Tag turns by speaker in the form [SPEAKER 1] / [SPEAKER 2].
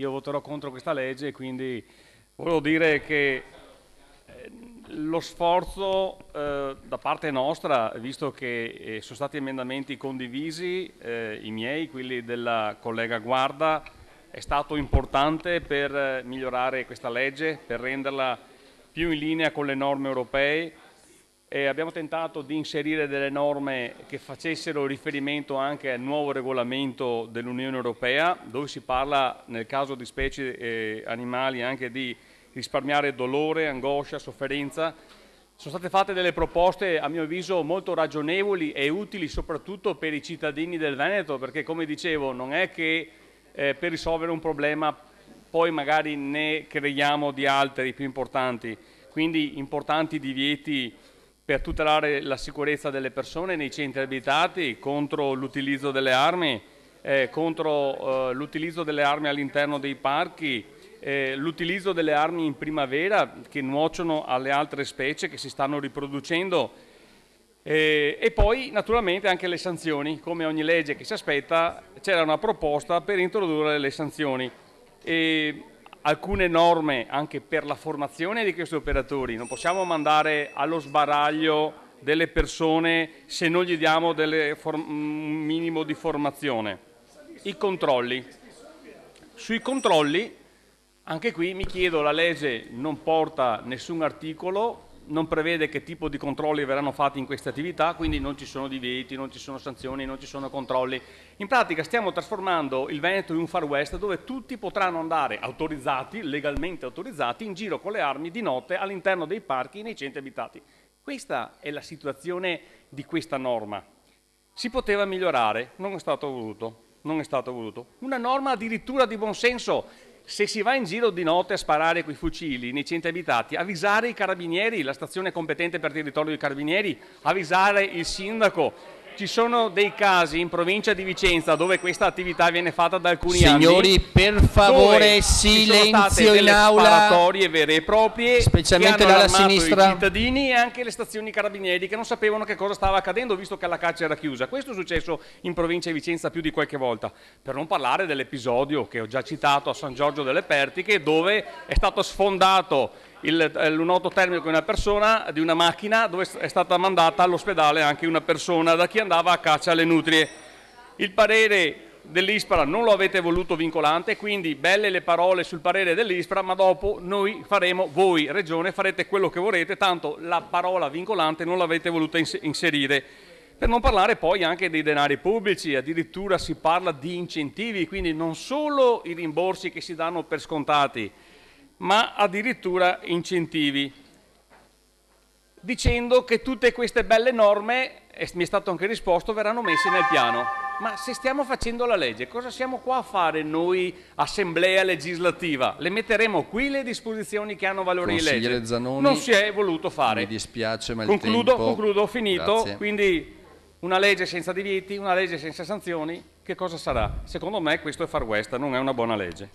[SPEAKER 1] io voterò contro questa legge, quindi volevo dire che lo sforzo da parte nostra, visto che sono stati emendamenti condivisi, i miei, quelli della collega Guarda, è stato importante per migliorare questa legge, per renderla più in linea con le norme europee. Abbiamo tentato di inserire delle norme che facessero riferimento anche al nuovo regolamento dell'Unione Europea, dove si parla, nel caso di specie animali, anche di risparmiare dolore, angoscia, sofferenza. Sono state fatte delle proposte, a mio avviso, molto ragionevoli e utili soprattutto per i cittadini del Veneto, perché, come dicevo, non è che per risolvere un problema poi magari ne creiamo di altri più importanti, quindi importanti divieti per tutelare la sicurezza delle persone nei centri abitati, contro l'utilizzo delle armi, contro l'utilizzo delle armi all'interno dei parchi, l'utilizzo delle armi in primavera che nuociono alle altre specie che si stanno riproducendo, e poi naturalmente anche le sanzioni. Come ogni legge che si aspetta, c'era una proposta per introdurre le sanzioni e alcune norme anche per la formazione di questi operatori. Non possiamo mandare allo sbaraglio delle persone se non gli diamo un minimo di formazione. I controlli. Sui controlli, anche qui mi chiedo, la legge non porta nessun articolo, non prevede che tipo di controlli verranno fatti in queste attività, quindi non ci sono divieti, non ci sono sanzioni, non ci sono controlli. In pratica stiamo trasformando il Veneto in un Far West dove tutti potranno andare autorizzati, legalmente autorizzati, in giro con le armi di notte all'interno dei parchi e nei centri abitati. Questa è la situazione di questa norma. Si poteva migliorare, non è stato voluto, non è stato voluto. Una norma addirittura di buonsenso. Se si va in giro di notte a sparare coi fucili nei centri abitati, avvisare i carabinieri, la stazione competente per territorio dei carabinieri, avvisare il sindaco. Ci sono dei casi in provincia di Vicenza dove questa attività viene fatta da alcuni anni.
[SPEAKER 2] Signori, per favore, silenzio in aula.
[SPEAKER 1] Sparatorie vere e proprie,
[SPEAKER 2] specialmente
[SPEAKER 1] che hanno
[SPEAKER 2] dalla
[SPEAKER 1] allarmato
[SPEAKER 2] sinistra.
[SPEAKER 1] i cittadini e anche le stazioni carabinieri che non sapevano che cosa stava accadendo visto che la caccia era chiusa. Questo è successo in provincia di Vicenza più di qualche volta. Per non parlare dell'episodio che ho già citato a San Giorgio delle Pertiche, dove è stato sfondato l'unoto termico di una persona, di una macchina, dove è stata mandata all'ospedale anche una persona da chi andava a caccia alle nutrie. Il parere dell'ISPRA non lo avete voluto vincolante, quindi belle le parole sul parere dell'ISPRA, ma dopo noi faremo, voi Regione farete quello che vorrete, tanto la parola vincolante non l'avete voluta inserire. Per non parlare poi anche dei denari pubblici, addirittura si parla di incentivi, quindi non solo i rimborsi che si danno per scontati, ma addirittura incentivi, dicendo che tutte queste belle norme, e mi è stato anche risposto, verranno messe nel piano. Ma se stiamo facendo la legge, cosa siamo qua a fare noi, assemblea legislativa? Le metteremo qui le disposizioni che hanno valore di legge?
[SPEAKER 2] Zanoni,
[SPEAKER 1] non si è voluto fare.
[SPEAKER 2] Mi dispiace, ma
[SPEAKER 1] concludo, ho finito.
[SPEAKER 2] Grazie.
[SPEAKER 1] Quindi una legge senza divieti, una legge senza sanzioni, che cosa sarà? Secondo me questo è Far West, non è una buona legge.